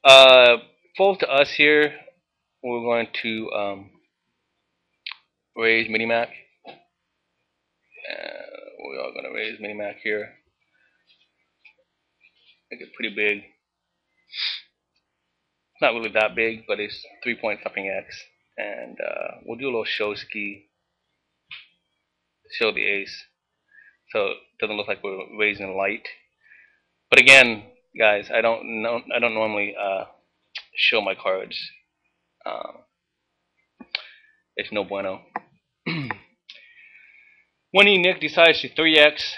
Uh, Fold to us here. We're going to raise Minimac. We are going to raise Minimac here. Make it pretty big. It's not really that big, but it's 3 point something X. And we'll do a little show ski, show the ace. So it doesn't look like we're raising light. But again, guys, I don't normally show my cards. Uh, it's no bueno. When Nick decides to 3x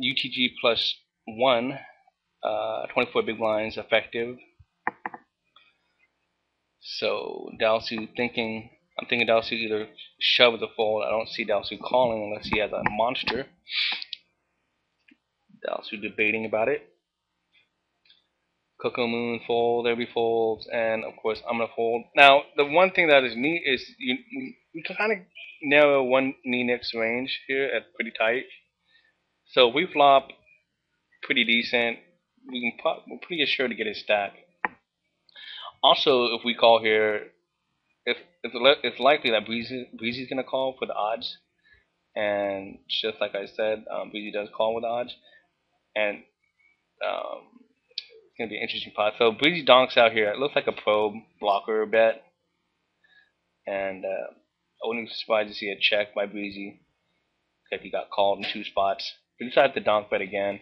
UTG plus 1, 24 big blinds effective. So Dalsu thinking, I'm thinking Dalsu either shove the fold. I don't see Dalsu calling unless he has a monster. Dalsu debating about it. Coco Moon fold, every folds, and of course I'm gonna fold. Now the one thing that is neat is we can kind of narrow one knee Nick's range here at pretty tight. So we flop pretty decent. We're pretty sure to get his stack. Also, if we call here, it's likely that Breezy's gonna call for the odds, and just like I said, Breezy does call with odds, and it's gonna be an interesting pot. So Breezy donks out here. It looks like a probe blocker bet, and I wouldn't be surprised to see a check by Breezy if he got called in 2 spots. He decided to donk bet again.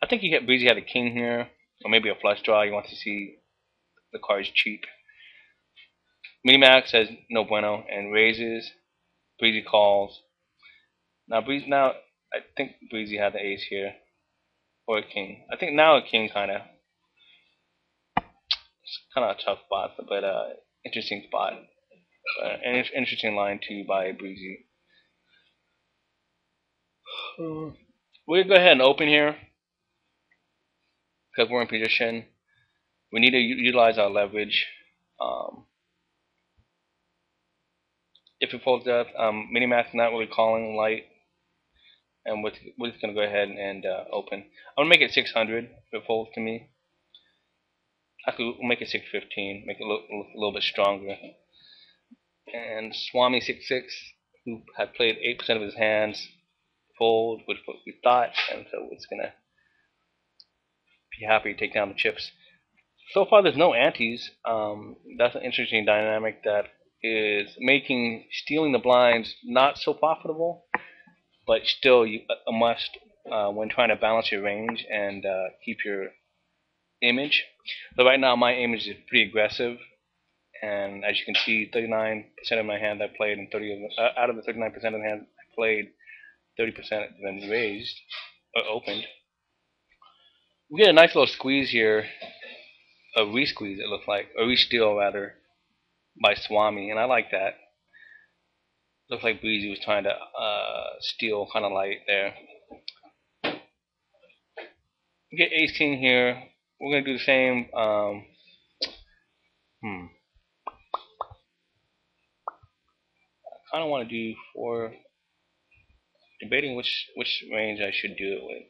I think Breezy had a king here, or maybe a flush draw. He wants to see the card's cheap. Minimax says no bueno and raises. Breezy calls. Now I think Breezy had the ace here. Or a king. I think now a king kinda. It's kinda a tough spot, but interesting spot. An interesting line too by Breezy. We're gonna go ahead and open here. Because we're in position. We need to utilize our leverage. If it folds up, Minimax not really calling light, and we're just gonna go ahead and open. I'm gonna make it 600 if it folds to me. Actually, we'll make it 615, make it look a little bit stronger. And Swami 66, who had played 8% of his hands, fold, which what we thought, and so it's gonna be happy to take down the chips. So far, there's no antes. That's an interesting dynamic that is making stealing the blinds not so profitable, but still a must when trying to balance your range and keep your image. So right now, my image is pretty aggressive, and as you can see, 39% of my hands I played, and out of the 39% of the hands I played, 30% have been raised or opened. We get a nice little squeeze here, a re-squeeze it looks like, a re-steal rather, by Swami, and I like that. Looks like Breezy was trying to steal kind of light there. We get Ace King here. We're gonna do the same. I kind of want to do 4. Debating which range I should do it with.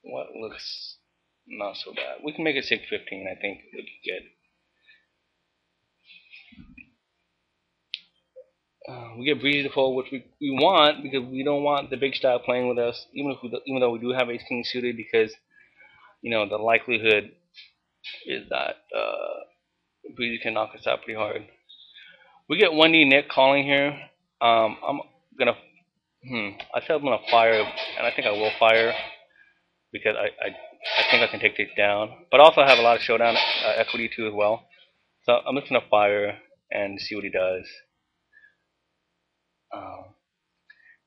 What looks not so bad? We can make it 615. I think would be good. We get Breezy to fold, which we want because we don't want the big stack playing with us, even though we do have Ace King suited, because the likelihood is that Breezy can knock us out pretty hard. We get 1D Nick calling here. I'm gonna I said I'm gonna fire, and I think I will fire because I think I can take this down, but also I have a lot of showdown equity too as well. So I'm just gonna fire and see what he does.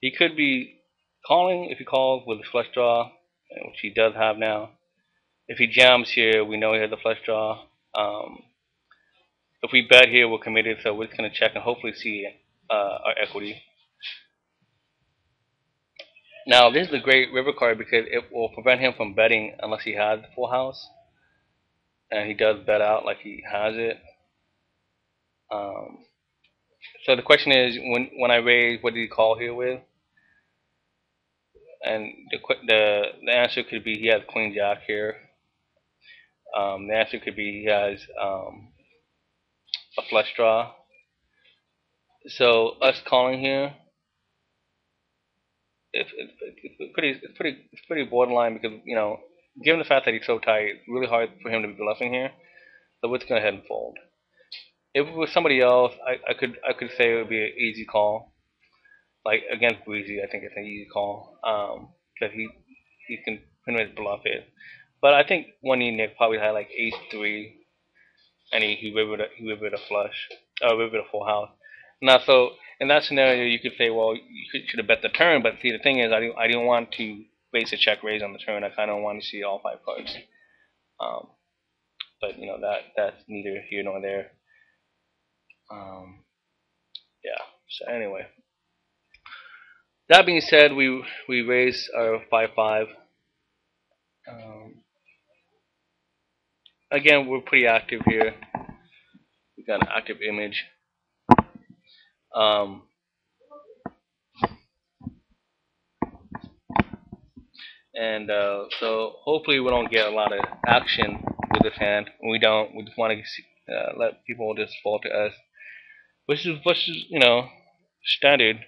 He could be calling if he calls with a flush draw, which he does have now. If he jams here, we know he has a flush draw. If we bet here, we're committed, so we're just gonna check and hopefully see our equity. Now this is a great river card because it will prevent him from betting unless he has the full house, and he does bet out like he has it. So the question is, when I raise, what did he call here with? And the answer could be he has Queen Jack here. The answer could be he has a flush draw. So us calling here, it's pretty borderline because given the fact that he's so tight, it's really hard for him to be bluffing here. So let's go ahead and fold. If it was somebody else, I could say it would be an easy call. Like against Breezy, I think it's an easy call. Because he can pretty much bluff it. But I think one E Nick probably had like ace three, and he rivered a flush, rivered a full house. Now, so in that scenario, you could say, well, you should have bet the turn. But see, the thing is, I didn't want to base a check raise on the turn. I kind of want to see all five cards. Um, but that's neither here nor there. Yeah. So anyway, that being said, we raised our 5-5. Again, we're pretty active here. We got an active image. And so hopefully we don't get a lot of action with this hand. When we don't, we just want to let people just fall to us, which is standard.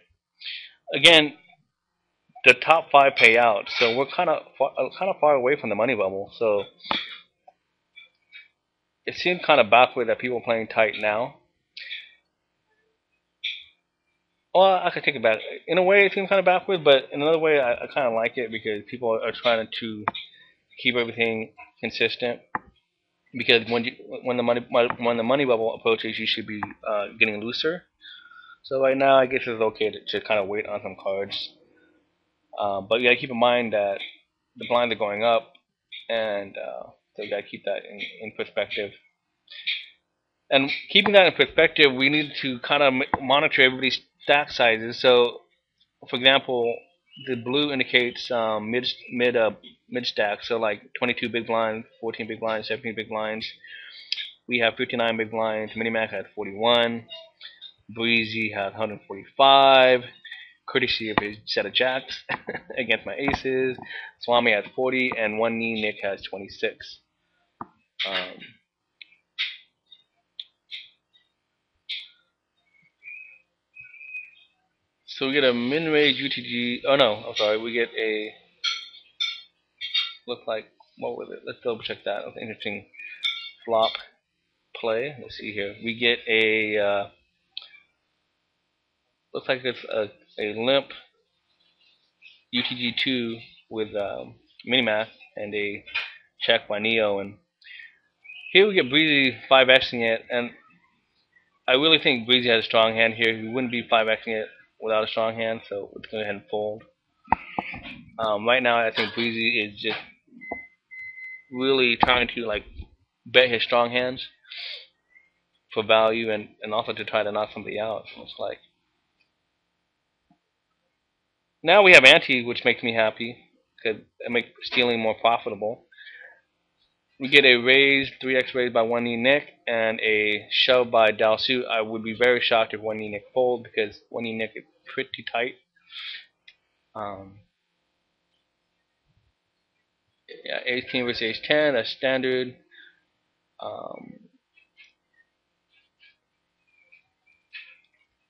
Again, the top five pay out, so we're kind of far away from the money bubble. So it seems kind of backward that people are playing tight now. Well, I could take it back. In a way, it seems kind of backward, but in another way, I kind of like it because people are trying to keep everything consistent. Because when the money bubble approaches, you should be getting looser. So right now, I guess it's okay to kind of wait on some cards. But you gotta keep in mind that the blinds are going up, and so you gotta keep that in perspective. And keeping that in perspective, we need to kind of monitor everybody's stack sizes. So, for example, the blue indicates mid stack. So like 22 big blinds, 14 big blinds, 17 big blinds. We have 59 big blinds. Minimac had 41. Breezy had 145. Courtesy of his set of jacks against my aces. Swami has 40, and one knee Nick has 26. So we get a min-range UTG. Oh no, I'm sorry. We get a look like what was it? Let's double check that. That's an interesting flop play. Let's see here. We get a looks like it's a limp UTG2 with minimath and a check by Neo, and here we get Breezy 5xing it, and I really think Breezy has a strong hand here. He wouldn't be 5xing it without a strong hand, so let's go ahead and fold. Right now, I think Breezy is just really trying to like bet his strong hands for value and also to try to knock somebody out. So it's like now we have ante, which makes me happy because it makes stealing more profitable. We get a raise, 3x raise by one knee Nick, and a shove by Dalsu. I would be very shocked if one knee Nick fold because one knee Nick is pretty tight. Yeah, ace king versus ace 10, that's standard.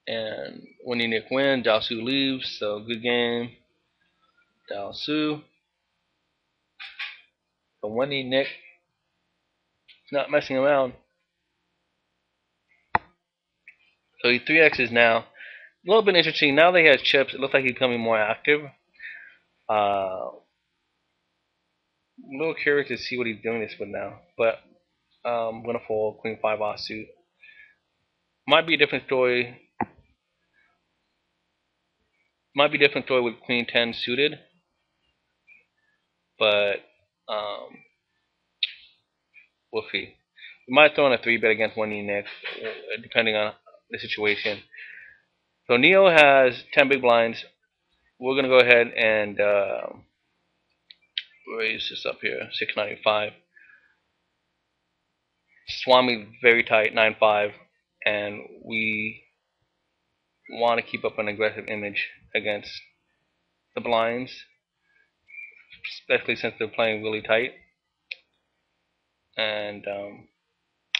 And one knee Nick wins, Dalsu leaves, so good game. Dalsu. But one knee Nick not messing around. So he 3x's now. A little bit interesting. Now that he has chips, it looks like he's becoming more active. I'm a little curious to see what he's doing this with now. But I'm going to fold Queen 5 offsuit. Might be a different story. Might be a different story with Queen 10 suited. But we'll see. We might throw in a 3-bet against one knee next, depending on the situation. So Neo has 10 big blinds. We're going to go ahead and raise this up here, 695. Swami very tight, 9-5, and we want to keep up an aggressive image against the blinds. especially since they're playing really tight. And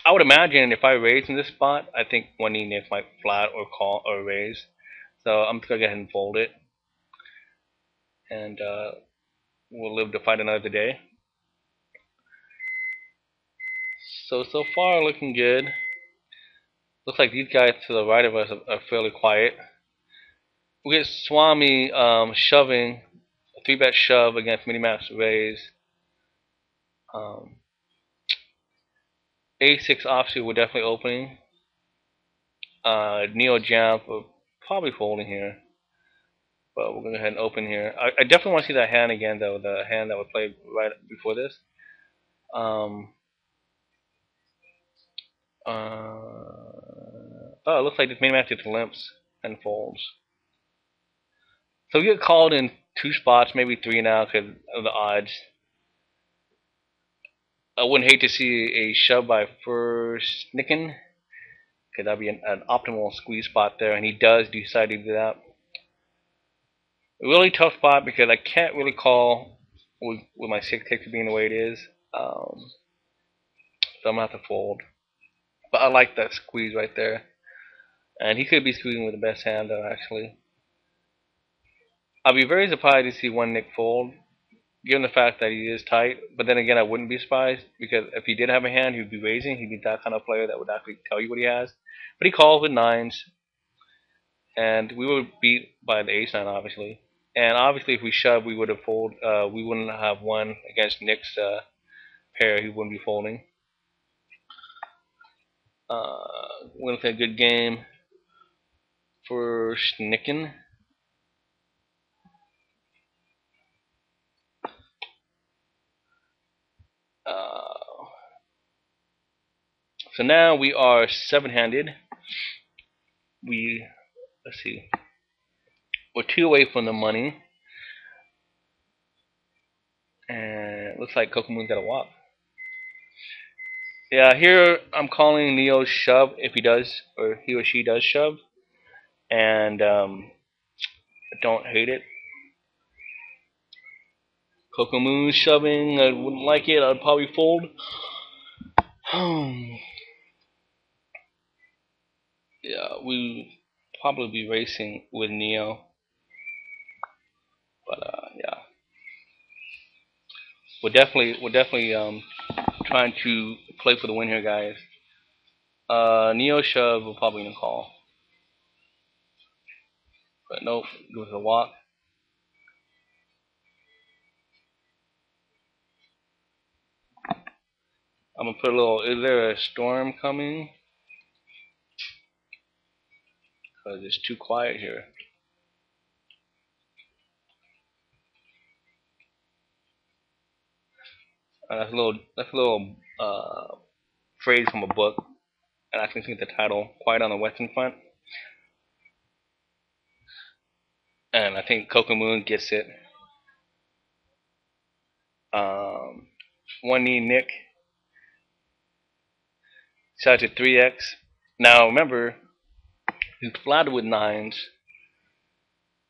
I would imagine if I raise in this spot, I think one knee Nick might flat or call or raise. So I'm just gonna go ahead and fold it, and we'll live to fight another day. So far looking good. Looks like these guys to the right of us are fairly quiet. We get Swami shoving, a 3-bet shove against Minimax raise. A6 offsuit we're definitely opening. Neo jam we're probably folding here. But we're going to go ahead and open here. I definitely want to see that hand again though, the hand that we played right before this. Oh, it looks like this Minimax just limps and folds. So we get called in 2 spots, maybe 3 now because of the odds. I wouldn't hate to see a shove by first Nicken, because that'd be an optimal squeeze spot there, and he does decide to do that. A really tough spot because I can't really call with my 6-6 being the way it is. So I'm gonna have to fold. But I like that squeeze right there. And he could be squeezing with the best hand though, actually. I'll be very surprised to see one Nick fold, given the fact that he is tight. But then again, I wouldn't be surprised, because if he did have a hand, he'd be raising. He'd be that kind of player that would actually tell you what he has. But he calls with 9s, and we would beat by the ace-9, obviously. And obviously, if we shove, we would have fold. We wouldn't have won against Nick's pair. He wouldn't be folding. We're gonna play a good game for Nicken. So now we are 7-handed. Let's see, we're 2 away from the money, and it looks like Kokomoon's got a walk. Yeah, here I'm calling Neo's shove if he does, or he or she does shove, and I don't hate it. Kokomoon shoving, I wouldn't like it. I'd probably fold. Yeah, we probably be racing with Neo, but yeah, we're definitely trying to play for the win here, guys. Neo shove, we're probably gonna call, but nope, goes a walk. I'm gonna put a little. Is there a storm coming? Because it's too quiet here. That's a little phrase from a book, and I can see the title, "Quiet on the Western Front." And I think Kokomoon gets it. One knee Nick. Shot to 3x. Now remember, he's flatted with 9s.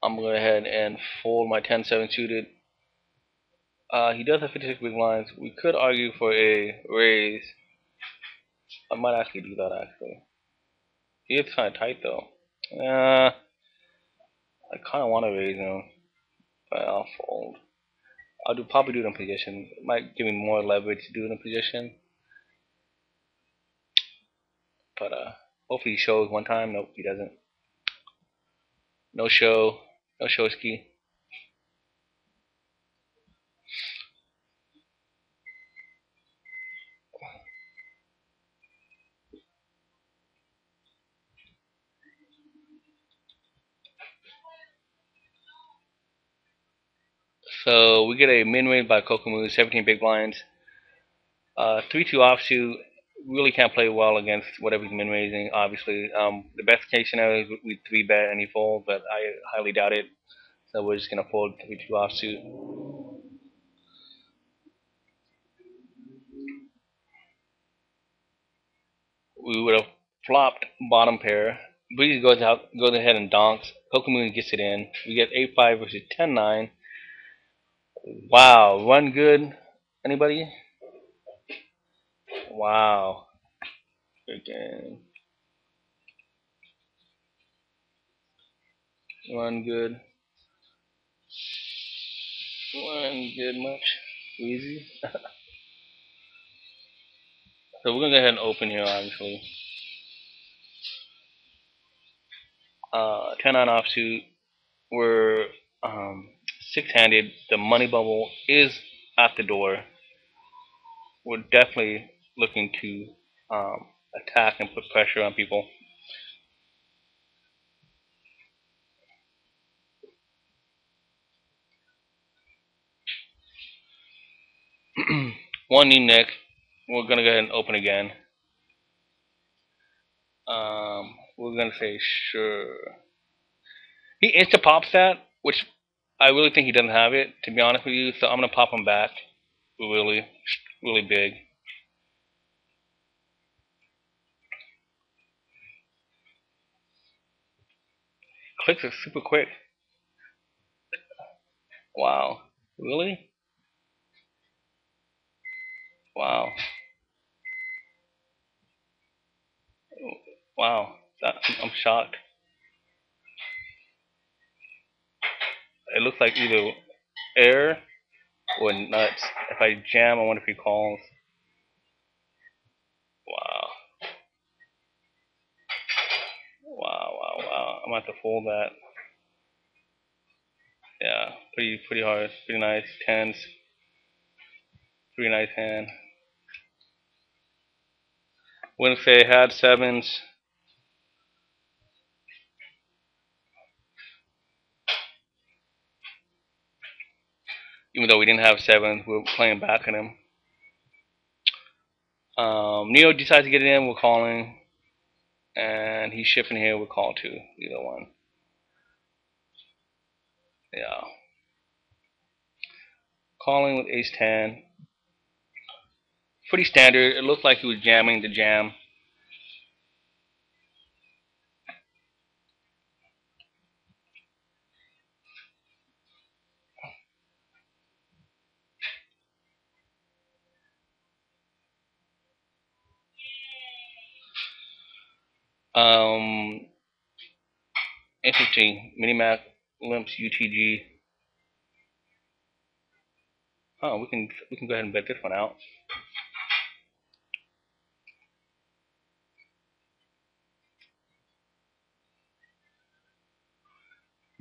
I'm going to go ahead and fold my 10-7 suited. He does have 56 big blinds. We could argue for a raise. I might actually do that, actually. He is kind of tight, though. I kind of want to raise him, but I'll fold. I'll probably do it in position. It might give me more leverage to do it in position. But hopefully he shows one time. Nope, he doesn't. No show. No showski. So we get a min-range by Kokomoo, 17 big blinds. 3-2 offsuit really can't play well against whatever he's min-raising, obviously. The best case scenario is we 3-bet and he folds, but I highly doubt it. So we're just going to fold 3-2 offsuit. We would have flopped bottom pair. Breeze goes ahead and donks. Kokomoo gets it in. We get 8-5 versus 10-9. Wow, run good. Anybody? Wow. Freaking run good. Run good much. Easy. So we're gonna go ahead and open here, obviously. 10-9 offsuit. We're six-handed. The money bubble is at the door. We're definitely looking to attack and put pressure on people. One knee neck. We're gonna go ahead and open again. We're gonna say sure. He insta pops that, which I really think he doesn't have it, to be honest with you. So I'm gonna pop him back, really, really big. Clicks are super quick. Wow, really? Wow, wow. I'm shocked. It looks like either air or nuts. If I jam, I wonder if he calls. Wow, wow. I'm gonna have to fold that. Yeah, pretty hard, pretty nice. Tens, pretty nice hand. We're gonna say had sevens. Even though we didn't have sevens, we were playing back on him. Neo decides to get it in, we're calling. And he's shipping here, we're call too. Either one. Yeah. Calling with ace 10. Pretty standard. It looked like he was jamming the jam. Um, Interesting. Minimac limps UTG. Oh, we can go ahead and bet this one out.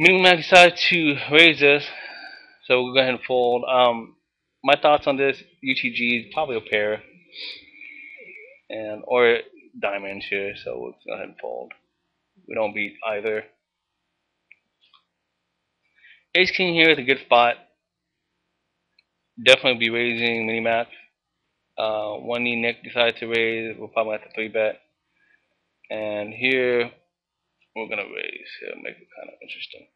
Minimac decides to raise this, so we'll go ahead and fold. My thoughts on this UTG is probably a pair, and or diamonds here, so we'll go ahead and fold. We don't beat either. Ace King here is a good spot. Definitely be raising Minimac. One knee Nick decides to raise. We'll probably have to 3-bet. And here we're gonna raise. It'll make it kind of interesting.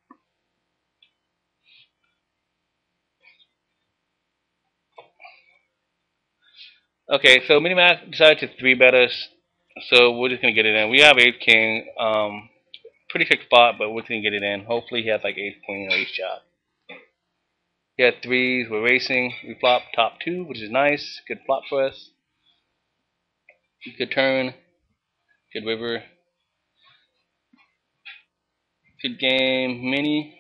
Okay, so Minimac decided to 3-bet us. So we're just gonna get it in. We have Ace King. Pretty thick spot, but we're gonna get it in. Hopefully he has like Ace Queen or Ace Jack. He had threes. We're racing. We flop top two, which is nice. Good flop for us. Good turn. Good river. Good game. Mini.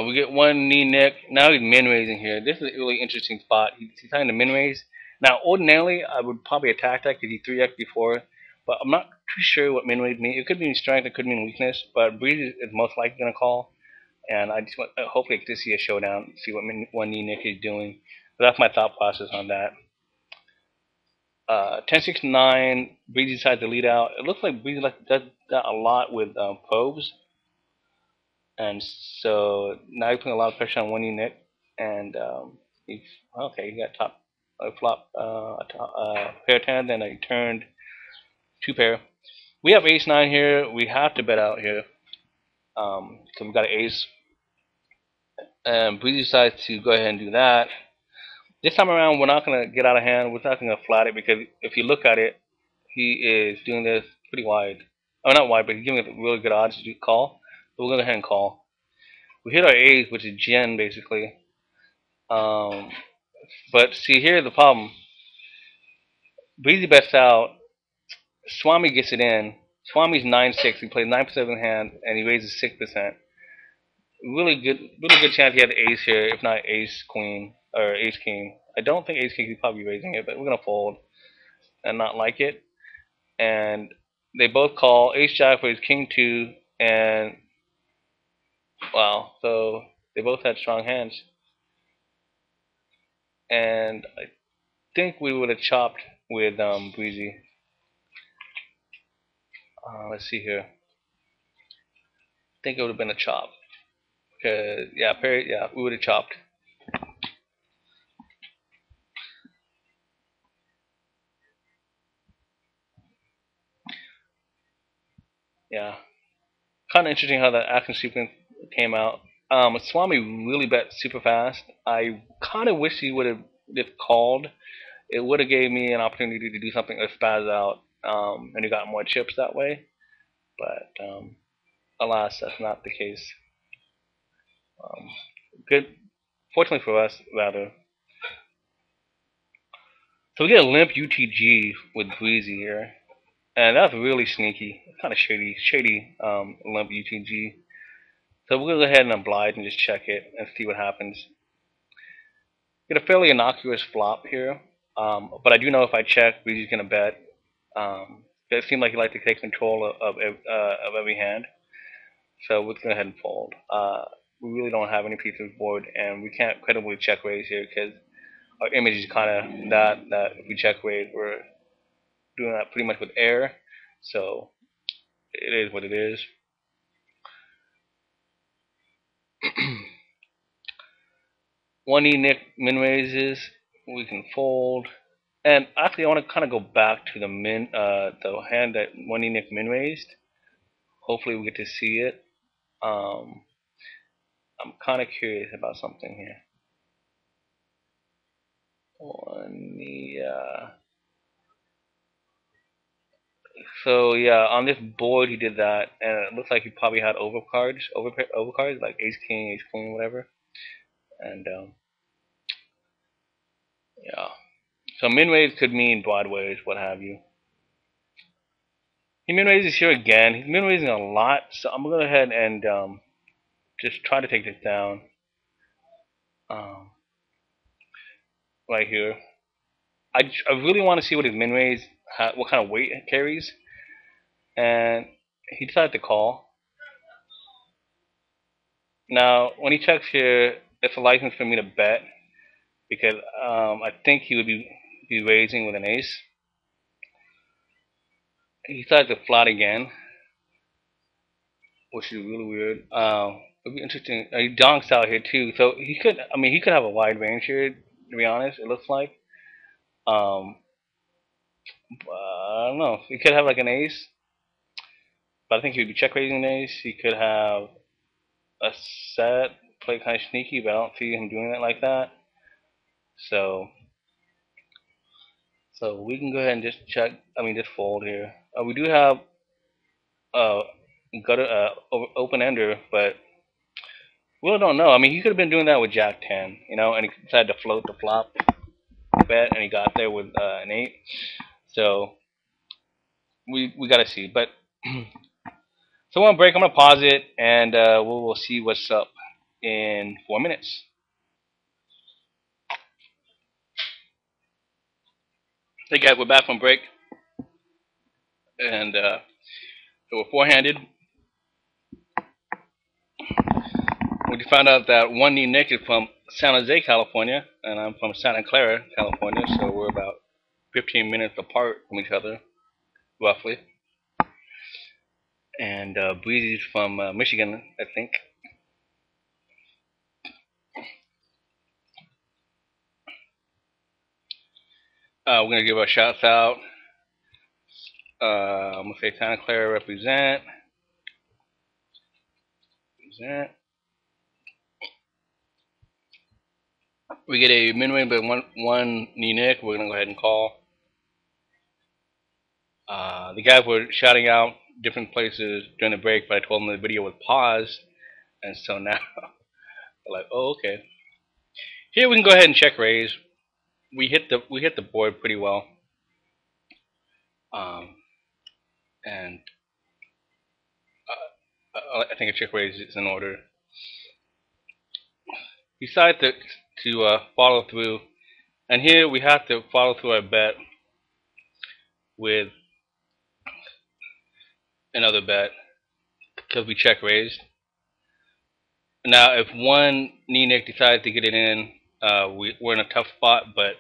We get one knee Nick. Now he's min raising here. This is a really interesting spot. He's trying to min raise. Now, ordinarily, I would probably attack that because he 3x before, but I'm not too sure what min raise means. It could mean strength, it could mean weakness, but Breeze is most likely going to call. And I just want, hopefully, to see a showdown, see what one knee Nick is doing. But that's my thought process on that. 10-6-9, Breezy decides to lead out. It looks like Breezy does that a lot with probes. And so now he's putting a lot of pressure on one unit, and he's okay. He got top flop pair 10, then I turned 2 pair. We have ace 9 here. We have to bet out here. So we've got an ace, and Breezy decides to go ahead and do that. This time around, we're not going to get out of hand. We're not going to flat it because if you look at it, he is doing this pretty wide. Oh, not wide, but he's giving us really good odds to call. So we'll go ahead and call. We hit our A's, which is Gen basically. Um, but see, here's the problem. Breezy bets out. Swami gets it in. Swami's 9-6. He plays 9% of the hand, and he raises 6%. Really good chance he had ace here, if not ace queen or ace king. I don't think ace king, he's probably raising it, but we're gonna fold and not like it. And they both call ace jack for his king two, and wow, so they both had strong hands. And I think we would have chopped with Breezy. Let's see here. I think it would have been a chop. Cause yeah, we would have chopped. Yeah, kind of interesting how that action sequence came out. Swami really bet super fast. I kind of wish he would have just called. It would have gave me an opportunity to do something or spaz out, and he got more chips that way. But alas, that's not the case. Um, good, fortunately for us, rather. So we get a limp UTG with Breezy here, and that's really sneaky, kind of shady limp UTG. So we'll go ahead and oblige and just check it and see what happens. Get a fairly innocuous flop here, but I do know if I check, Breezy's gonna bet. It seemed like he liked to take control of every hand, so we'll go ahead and fold. We really don't have any pieces board, and we can't credibly check raise here because our image is kind of that if we check raise, we're doing that pretty much with air. So it is what it is. One E Nick min raises, we can fold. And actually, I want to kind of go back to the hand that one E Nick min raised. Hopefully, we get to see it. Um, I'm kind of curious about something here. One E, so yeah, on this board he did that, and it looks like he probably had overcards like ace king, ace queen, whatever. And yeah, so min raise could mean broadways, what have you. He min raises here again. He's min raising a lot, so I'm gonna go ahead and just try to take this down. Um, right here. I really want to see what his min raise, what kind of weight it carries, and he decided to call. Now, when he checks here, it's a license for me to bet because I think he would be raising with an ace. He decided to flat again, which is really weird. It'd be interesting. He donks out here too, so he could. I mean, he could have a wide range here. To be honest, it looks like. Um, I don't know. He could have like an ace, but I think he would be check raising an ace. He could have a set, play kind of sneaky, but I don't see him doing it like that. So, so we can go ahead and just check. I mean, just fold here. We do have uh, open ender, but we really don't know. I mean, he could have been doing that with Jack 10, and he decided to float the flop bet, and he got there with an 8. So we got to see. But so we're on break. I'm gonna pause it, and we'll see what's up in 4 minutes. Hey guys, we're back from break, and so we're four-handed. We found out that one knee Nick is from San Jose, California, and I'm from Santa Clara, California. So we're about 15 minutes apart from each other, roughly. And Breezy's from Michigan, I think. We're gonna give our shouts out. I'm gonna say Santa Clara represent. Represent. We get a min win by one knee Nick. We're gonna go ahead and call. The guys were shouting out different places during the break, but I told them the video was paused, and so now they're like, "Oh, okay." Here we can go ahead and check raise. We hit the board pretty well, um, and I think a check raise is in order. We decided to follow through, and here we have to follow through our bet with another bet because we check raised. Now, if one knee nick decides to get it in, we're in a tough spot. But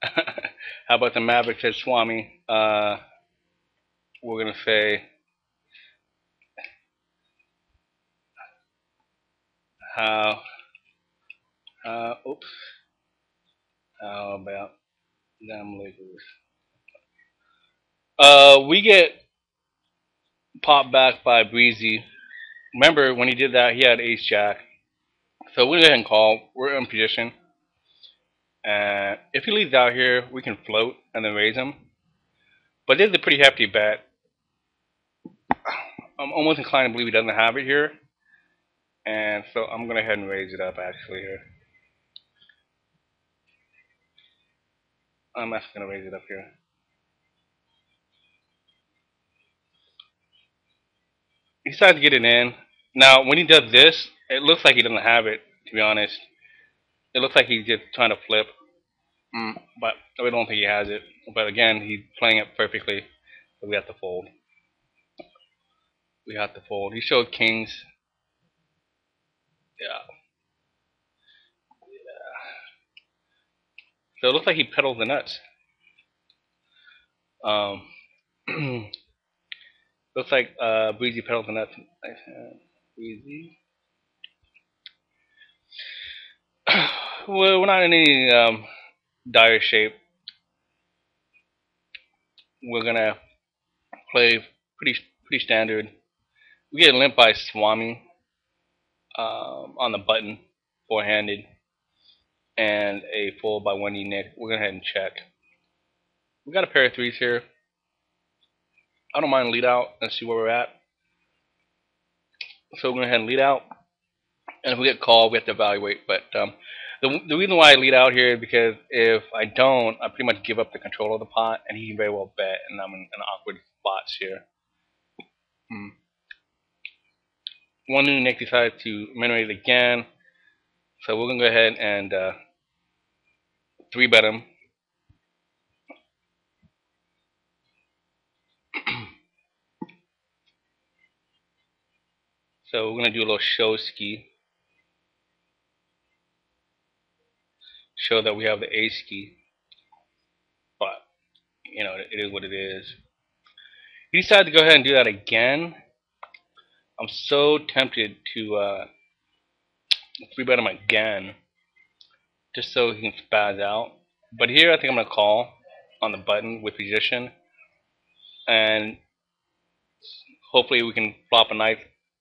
how about the Maverick said Swami? We're gonna say how. Oops. How about them Lakers? We get popped back by Breezy. Remember when he did that? He had Ace Jack. So we're gonna go ahead and call. We're in position. And if he leaves out here, we can float and then raise him. But this is a pretty hefty bet. I'm almost inclined to believe he doesn't have it here. And so I'm going to go ahead and raise it up actually here. I'm actually going to raise it up here. He decided to get it in. Now, when he does this, it looks like he doesn't have it, to be honest. It looks like he's just trying to flip. But I don't think he has it. But again, he's playing it perfectly. So we have to fold. We have to fold. He showed kings. Yeah. So it looks like he pedals the nuts. Looks like Breezy pedals the nuts. Breezy. Well, we're not in any dire shape. We're gonna play pretty standard. We get limp by Swami on the button, four-handed, and a fold by one knee nick. We're gonna go ahead and check. We got a pair of threes here. I don't mind lead out and see where we're at. So we're gonna go ahead and lead out, and if we get called, we have to evaluate. But the reason why I lead out here is because if I don't, I pretty much give up the control of the pot, and he can very well bet, and I'm in an awkward spots here. One new Nick decided to minerate again, so we're gonna go ahead and three bet him. So we're gonna do a little show ski, show that we have the ace ski, but you know it is what it is. He decided to go ahead and do that again. I'm so tempted to three bet him again, just so he can spaz out. But here I think I'm gonna call on the button with position, and hopefully we can flop a nice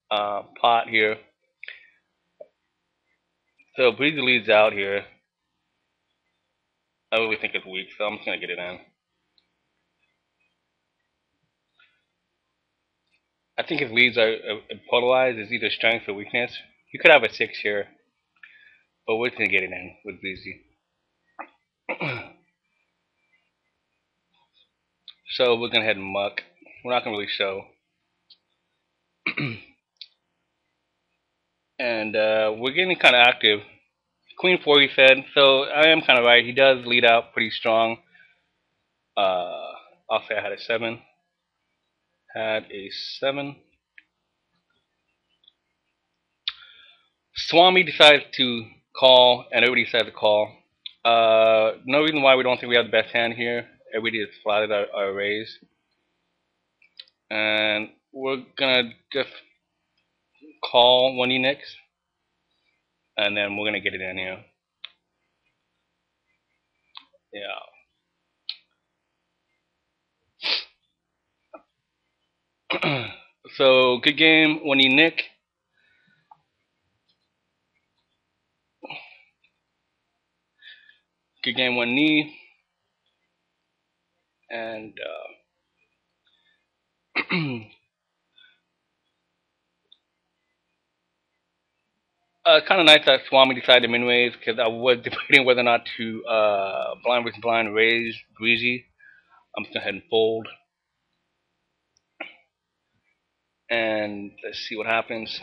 pot here. So Breezy leads out here. I really think it's weak, so I'm just gonna get it in. I think his leads are polarized. It's either strength or weakness. He could have a 6 here, but we're gonna get it in with Breezy. So we're gonna head and muck. We're not gonna really show. And we're getting kind of active. Queen 4, he said. So I am kind of right. He does lead out pretty strong. I'll say I had a 7. Had a 7. Swami decides to call, and everybody decides to call. No reason why we don't think we have the best hand here. Everybody has flatted our raise. And we're gonna just call one nicks, and then we're gonna get it in here. Yeah. So good game, one nick. Could gain one knee, and kind of nice that Swami decided to min raise because I was debating whether or not to blind versus blind raise Greasy. I'm just gonna go ahead and fold, and let's see what happens.